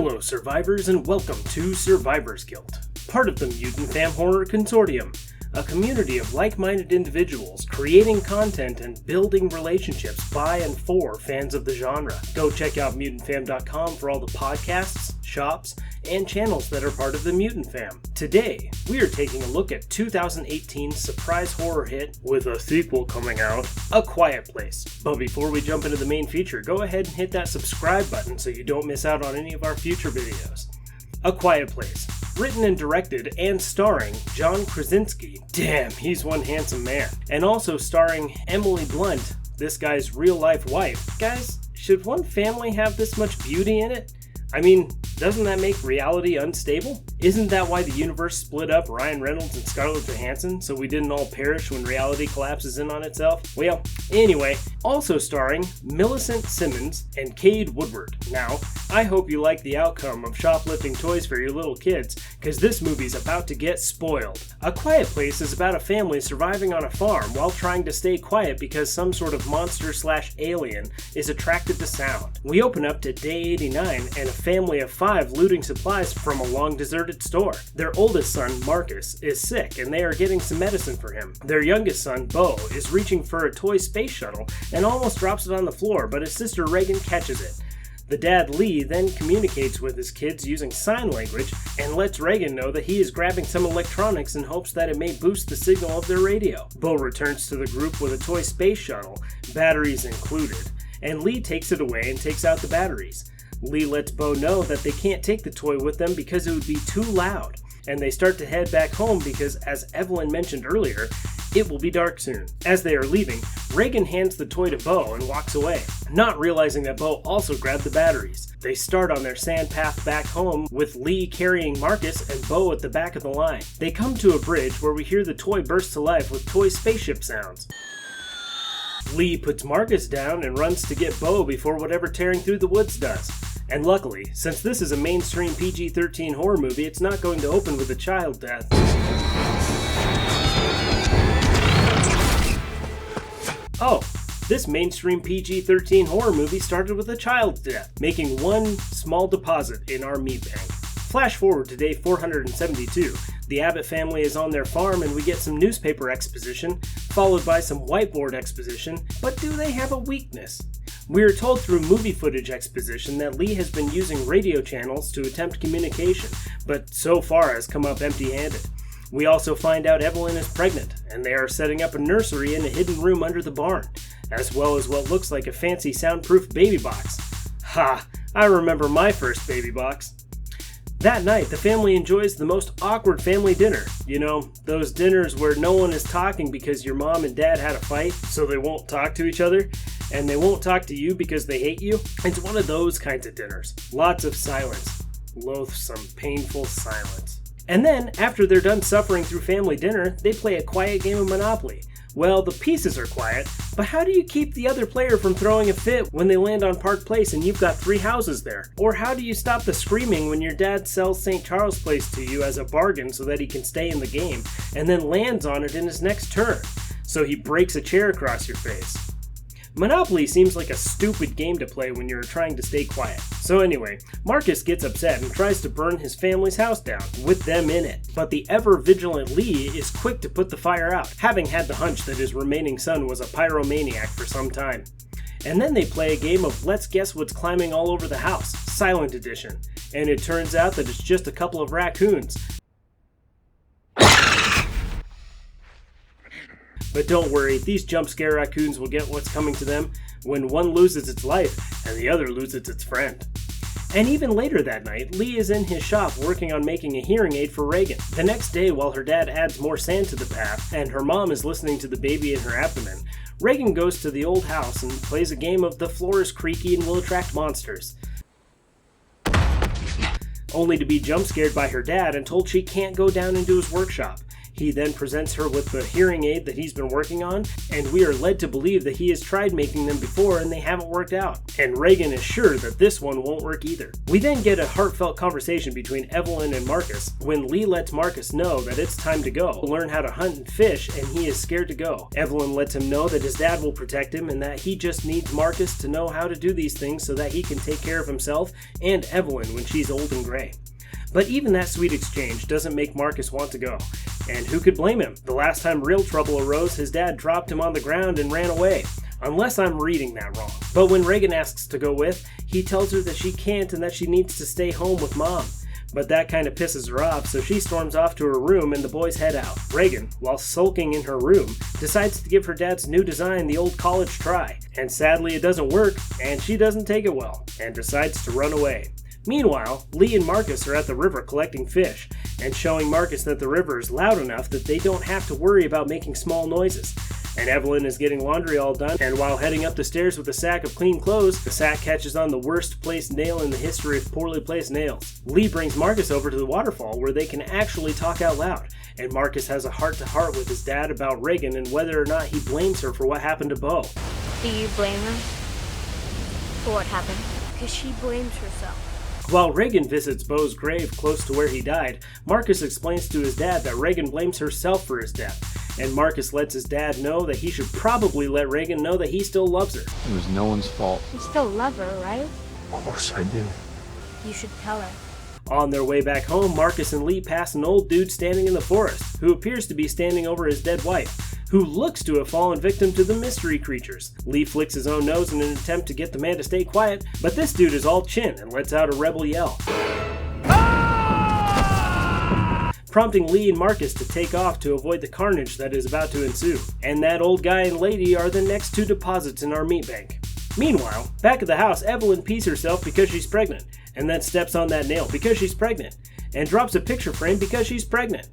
Hello survivors and welcome to Survivor's Guild, part of the Mutant Fam Horror Consortium, a community of like-minded individuals creating content and building relationships by and for fans of the genre. Go check out mutantfam.com for all the podcasts, shops, and channels that are part of the Mutant Fam. Today, we are taking a look at 2018's surprise horror hit with a sequel coming out, A Quiet Place. But before we jump into the main feature, go ahead and hit that subscribe button so you don't miss out on any of our future videos. A Quiet Place. Written and directed and starring John Krasinski. Damn, he's one handsome man. And also starring Emily Blunt, this guy's real-life wife. Guys, should one family have this much beauty in it? I mean, doesn't that make reality unstable? Isn't that why the universe split up Ryan Reynolds and Scarlett Johansson, so we didn't all perish when reality collapses in on itself? Well, anyway, also starring Millicent Simmons and Cade Woodward. Now, I hope you like the outcome of shoplifting toys for your little kids, because this movie's about to get spoiled. A Quiet Place is about a family surviving on a farm while trying to stay quiet because some sort of monster/alien is attracted to sound. We open up to day 89 and a family of 5 looting supplies from a long deserted store. Their oldest son, Marcus, is sick and they are getting some medicine for him. Their youngest son, Bo, is reaching for a toy space shuttle and almost drops it on the floor, but his sister Reagan catches it. The dad, Lee, then communicates with his kids using sign language and lets Reagan know that he is grabbing some electronics in hopes that it may boost the signal of their radio. Bo returns to the group with a toy space shuttle, batteries included, and Lee takes it away and takes out the batteries. Lee lets Bo know that they can't take the toy with them because it would be too loud, and they start to head back home because, as Evelyn mentioned earlier, it will be dark soon. As they are leaving, Reagan hands the toy to Bo and walks away, not realizing that Bo also grabbed the batteries. They start on their sand path back home with Lee carrying Marcus and Bo at the back of the line. They come to a bridge where we hear the toy burst to life with toy spaceship sounds. Lee puts Marcus down and runs to get Bo before whatever tearing through the woods does. And luckily, since this is a mainstream PG-13 horror movie, it's not going to open with a child death. Oh, this mainstream PG-13 horror movie started with a child's death, making one small deposit in our meat bank. Flash forward to day 472. The Abbott family is on their farm and we get some newspaper exposition, followed by some whiteboard exposition, but do they have a weakness? We are told through movie footage exposition that Lee has been using radio channels to attempt communication, but so far has come up empty-handed. We also find out Evelyn is pregnant, and they are setting up a nursery in a hidden room under the barn, as well as what looks like a fancy soundproof baby box. Ha! I remember my first baby box. That night, the family enjoys the most awkward family dinner. You know, those dinners where no one is talking because your mom and dad had a fight, so they won't talk to each other, and they won't talk to you because they hate you. It's one of those kinds of dinners. Lots of silence. Loathsome, painful silence. And then, after they're done suffering through family dinner, they play a quiet game of Monopoly. Well, the pieces are quiet, but how do you keep the other player from throwing a fit when they land on Park Place and you've got 3 houses there? Or how do you stop the screaming when your dad sells St. Charles Place to you as a bargain so that he can stay in the game, and then lands on it in his next turn, so he breaks a chair across your face? Monopoly seems like a stupid game to play when you're trying to stay quiet. So anyway, Marcus gets upset and tries to burn his family's house down, with them in it. But the ever-vigilant Lee is quick to put the fire out, having had the hunch that his remaining son was a pyromaniac for some time. And then they play a game of Let's Guess What's Climbing All Over the House, Silent Edition. And it turns out that it's just a couple of raccoons. But don't worry, these jump scare raccoons will get what's coming to them when one loses its life and the other loses its friend. And even later that night, Lee is in his shop working on making a hearing aid for Reagan. The next day, while her dad adds more sand to the path and her mom is listening to the baby in her abdomen, Reagan goes to the old house and plays a game of The Floor is Creaky and Will Attract Monsters. Only to be jump scared by her dad and told she can't go down into his workshop. He then presents her with the hearing aid that he's been working on, and we are led to believe that he has tried making them before and they haven't worked out. And Reagan is sure that this one won't work either. We then get a heartfelt conversation between Evelyn and Marcus when Lee lets Marcus know that it's time to go, learn how to hunt and fish, and he is scared to go. Evelyn lets him know that his dad will protect him and that he just needs Marcus to know how to do these things so that he can take care of himself and Evelyn when she's old and gray. But even that sweet exchange doesn't make Marcus want to go. And who could blame him? The last time real trouble arose, his dad dropped him on the ground and ran away. Unless I'm reading that wrong. But when Reagan asks to go with, he tells her that she can't and that she needs to stay home with Mom. But that kind of pisses her off, so she storms off to her room and the boys head out. Reagan, while sulking in her room, decides to give her dad's new design the old college try. And sadly it doesn't work, and she doesn't take it well, and decides to run away. Meanwhile, Lee and Marcus are at the river collecting fish, and showing Marcus that the river is loud enough that they don't have to worry about making small noises. And Evelyn is getting laundry all done, and while heading up the stairs with a sack of clean clothes, the sack catches on the worst placed nail in the history of poorly placed nails. Lee brings Marcus over to the waterfall where they can actually talk out loud, and Marcus has a heart-to-heart with his dad about Reagan and whether or not he blames her for what happened to Bo. Do you blame her for what happened? Because she blames herself. While Reagan visits Bo's grave close to where he died, Marcus explains to his dad that Reagan blames herself for his death, and Marcus lets his dad know that he should probably let Reagan know that he still loves her. It was no one's fault. You still love her, right? Of course I do. You should tell her. On their way back home, Marcus and Lee pass an old dude standing in the forest, who appears to be standing over his dead wife, who looks to have fallen victim to the mystery creatures. Lee flicks his own nose in an attempt to get the man to stay quiet, but this dude is all chin and lets out a rebel yell, prompting Lee and Marcus to take off to avoid the carnage that is about to ensue. And that old guy and lady are the next two deposits in our meat bank. Meanwhile, back at the house, Evelyn pees herself because she's pregnant, and then steps on that nail because she's pregnant, and drops a picture frame because she's pregnant.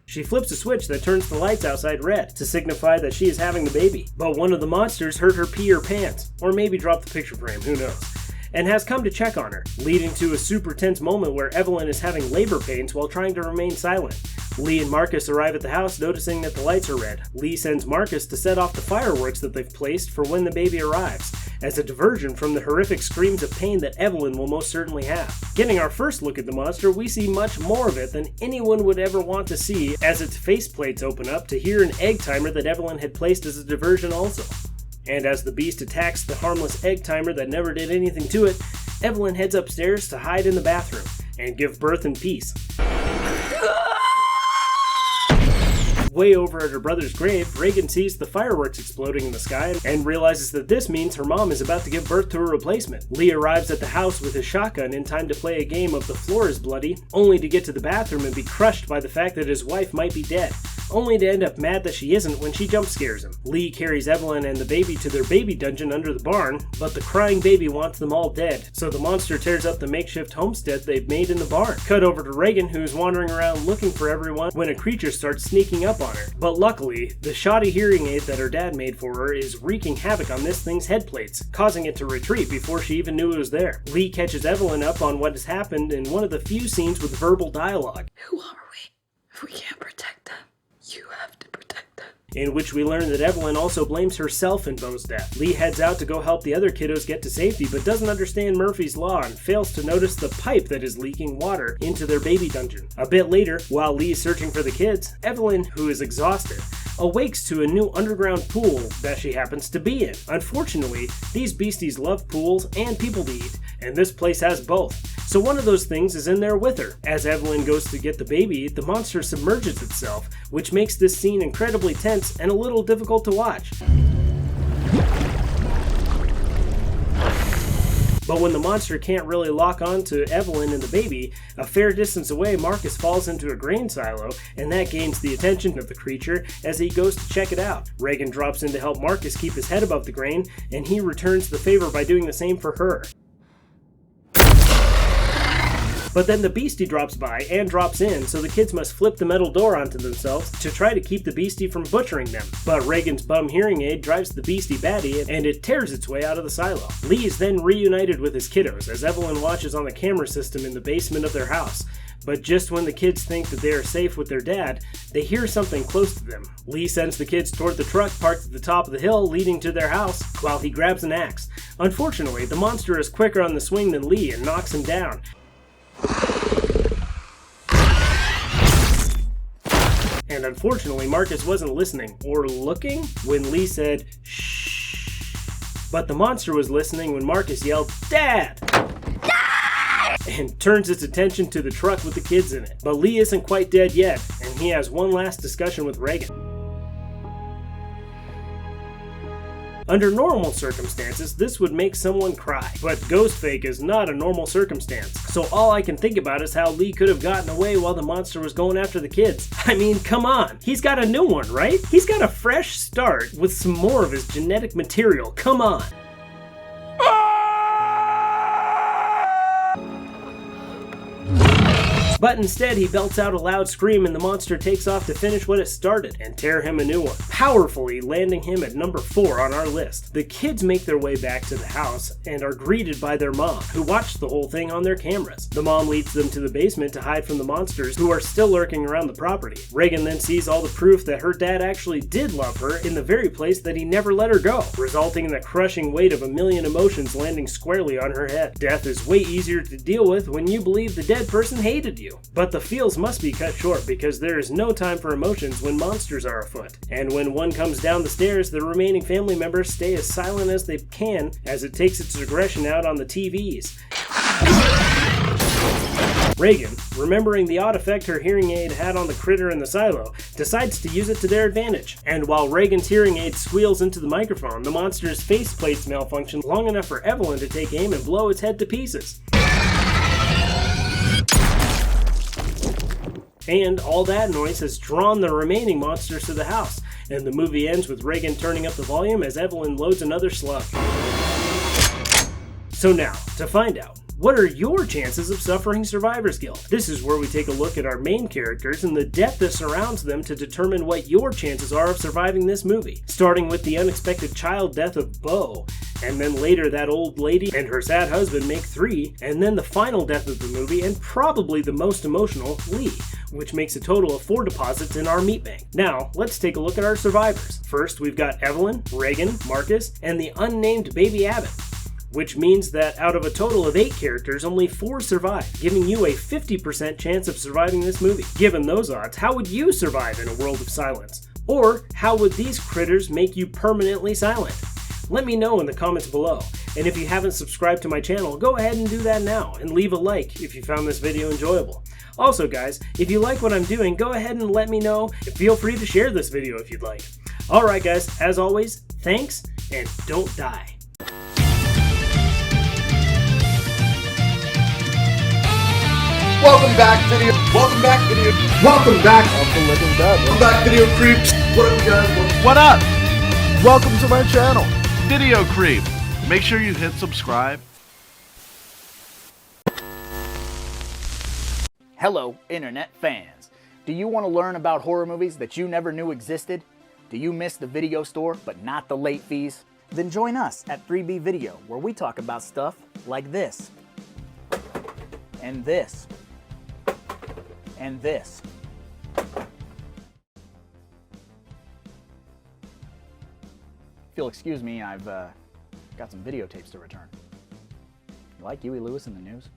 She flips a switch that turns the lights outside red to signify that she is having the baby, but one of the monsters heard her pee her pants, or maybe dropped the picture frame, who knows, and has come to check on her, leading to a super tense moment where Evelyn is having labor pains while trying to remain silent. Lee and Marcus arrive at the house noticing that the lights are red. Lee sends Marcus to set off the fireworks that they've placed for when the baby arrives, as a diversion from the horrific screams of pain that Evelyn will most certainly have. Getting our first look at the monster, we see much more of it than anyone would ever want to see, as its faceplates open up to hear an egg timer that Evelyn had placed as a diversion also. And as the beast attacks the harmless egg timer that never did anything to it, Evelyn heads upstairs to hide in the bathroom and give birth in peace. Way over at her brother's grave, Reagan sees the fireworks exploding in the sky and realizes that this means her mom is about to give birth to a replacement. Lee arrives at the house with his shotgun in time to play a game of The Floor is Bloody, only to get to the bathroom and be crushed by the fact that his wife might be dead, only to end up mad that she isn't when she jump scares him. Lee carries Evelyn and the baby to their baby dungeon under the barn, but the crying baby wants them all dead, so the monster tears up the makeshift homestead they've made in the barn. Cut over to Reagan, who's wandering around looking for everyone when a creature starts sneaking up on her. But luckily, the shoddy hearing aid that her dad made for her is wreaking havoc on this thing's head plates, causing it to retreat before she even knew it was there. Lee catches Evelyn up on what has happened in one of the few scenes with verbal dialogue. Who are we if we can't protect them? You have to protect them. In which we learn that Evelyn also blames herself in Bo's death. Lee heads out to go help the other kiddos get to safety, but doesn't understand Murphy's Law and fails to notice the pipe that is leaking water into their baby dungeon. A bit later, while Lee's searching for the kids, Evelyn, who is exhausted, awakes to a new underground pool that she happens to be in. Unfortunately, these beasties love pools and people to eat, and this place has both. So one of those things is in there with her. As Evelyn goes to get the baby, the monster submerges itself, which makes this scene incredibly tense and a little difficult to watch. But when the monster can't really lock on to Evelyn and the baby, a fair distance away, Marcus falls into a grain silo, and that gains the attention of the creature as he goes to check it out. Reagan drops in to help Marcus keep his head above the grain, and he returns the favor by doing the same for her. But then the beastie drops by and drops in, so the kids must flip the metal door onto themselves to try to keep the beastie from butchering them. But Reagan's bum hearing aid drives the beastie batty, and it tears its way out of the silo. Lee is then reunited with his kiddos as Evelyn watches on the camera system in the basement of their house. But just when the kids think that they are safe with their dad, they hear something close to them. Lee sends the kids toward the truck parked at the top of the hill leading to their house while he grabs an axe. Unfortunately, the monster is quicker on the swing than Lee and knocks him down. And unfortunately, Marcus wasn't listening, or looking, when Lee said, "Shh." But the monster was listening when Marcus yelled, "Dad!" and turns its attention to the truck with the kids in it. But Lee isn't quite dead yet, and he has one last discussion with Reagan. Under normal circumstances, this would make someone cry, but ghost fake is not a normal circumstance, so all I can think about is how Lee could have gotten away while the monster was going after the kids. I mean, come on, he's got a new one, right? He's got a fresh start with some more of his genetic material, come on. But instead, he belts out a loud scream and the monster takes off to finish what it started and tear him a new one, powerfully landing him at number 4 on our list. The kids make their way back to the house and are greeted by their mom, who watched the whole thing on their cameras. The mom leads them to the basement to hide from the monsters, who are still lurking around the property. Reagan then sees all the proof that her dad actually did love her in the very place that he never let her go, resulting in the crushing weight of a million emotions landing squarely on her head. Death is way easier to deal with when you believe the dead person hated you. But the feels must be cut short because there is no time for emotions when monsters are afoot. And when one comes down the stairs, the remaining family members stay as silent as they can as it takes its aggression out on the TVs. Reagan, remembering the odd effect her hearing aid had on the critter in the silo, decides to use it to their advantage. And while Reagan's hearing aid squeals into the microphone, the monster's faceplates malfunction long enough for Evelyn to take aim and blow its head to pieces. And all that noise has drawn the remaining monsters to the house, and the movie ends with Reagan turning up the volume as Evelyn loads another slug. So now, to find out, what are your chances of suffering survivor's guilt? This is where we take a look at our main characters and the depth that surrounds them to determine what your chances are of surviving this movie. Starting with the unexpected child death of Bo, and then later that old lady and her sad husband make 3, and then the final death of the movie and probably the most emotional, Lee, which makes a total of 4 deposits in our meat bank. Now, let's take a look at our survivors. First, we've got Evelyn, Reagan, Marcus, and the unnamed baby Abbott, which means that out of a total of 8 characters, only 4 survive, giving you a 50% chance of surviving this movie. Given those odds, how would you survive in a world of silence? Or how would these critters make you permanently silent? Let me know in the comments below. And if you haven't subscribed to my channel, go ahead and do that now, and leave a like if you found this video enjoyable. Also guys, if you like what I'm doing, go ahead and let me know, and feel free to share this video if you'd like. Alright guys, as always, thanks, and don't die. Welcome back, video. Welcome back, video. Welcome back. I'm the living dead. Welcome back, video creeps. What up, you guys? What up? Welcome to my channel, Video Creep. Make sure you hit subscribe. Hello, internet fans. Do you want to learn about horror movies that you never knew existed? Do you miss the video store but not the late fees? Then join us at 3B Video, where we talk about stuff like this, and this, and this. If you'll excuse me, I've got some videotapes to return. You like Huey Lewis in the news?